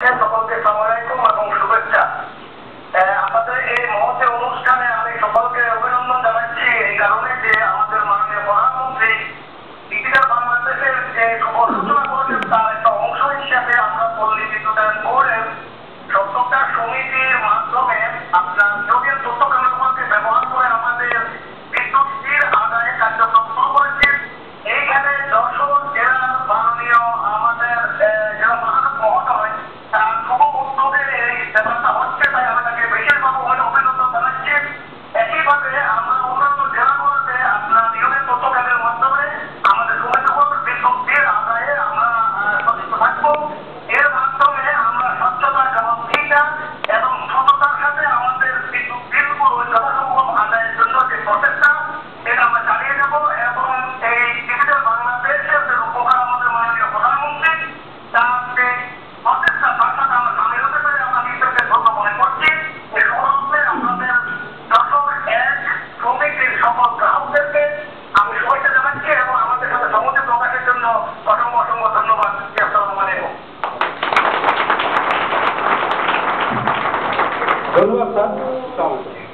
সকলকে আসসালামু আলাইকুম এবং শুভেচ্ছা। আমাদের এই মহতে অনুষ্ঠানে আমি সকলকে অভিনন্দন জানাচ্ছি এই কারণে যে আমাদের মাননীয় প্রধানমন্ত্রী ডিজিটাল বাংলাদেশের যে শুভ সূচনা করেছেন তার একটা অংশ হিসেবে আমরা পল্লী বিদ্যুতায়ন বোর্ডের ৭০টা সমিতির মাধ্যমে আপনার জটিল তথ্য কেন্দ্রগুলোকে ব্যবহার করে আমাদের বিদ্যুৎ বিল আদায়ের কার্যক্রম শুরু করেছি। এইখানে যশোর জেলার মাননীয় আমাদের জেলা প্রশাসক মহোদয় তার শুভ উদ্যোগের এই ব্যাপারটা হচ্ছে, তাই আমি তাকে বিশেষভাবে অভিনন্দন জানাচ্ছি। একইভাবে আমরা অন্যান্য জেলাগুলোতে আপনার নিয়মিত তথ্য কেন্দ্রের মাধ্যমে আমাদের সমিতিগুলোর বিদ্যুৎ বিল আদায়ে আমরা সচেতন থাকবো। এর মাধ্যমে আমরা স্বচ্ছতা, জবাবদিহিতা এবং সততার সাথে আমাদের বিদ্যুৎ বিলগুলো যথাসম্ভব আদায়ের জন্য যে প্রচেষ্টা এটা আমরা চালিয়ে যাব এবং এই ডিজিটাল বাংলাদেশের যে উপকার আমাদের মাননীয় প্রধানমন্ত্রী তার যে প্রচেষ্টা তার সাথে আমরা সামিল হতে পারি আমরা নিজেদেরকে ধন্য মনে করছি। এই উপলক্ষে আমাদের যশোর এক সমিতির সকল গ্রাহকদেরকে আমি শুভেচ্ছা জানাচ্ছি এবং আমাদের সাথে সমুদ্র প্রকাশের জন্য অসংখ্য অসংখ্য ধন্যবাদ। আসসালামু আলাইকুম। ধন্যবাদ স্যার।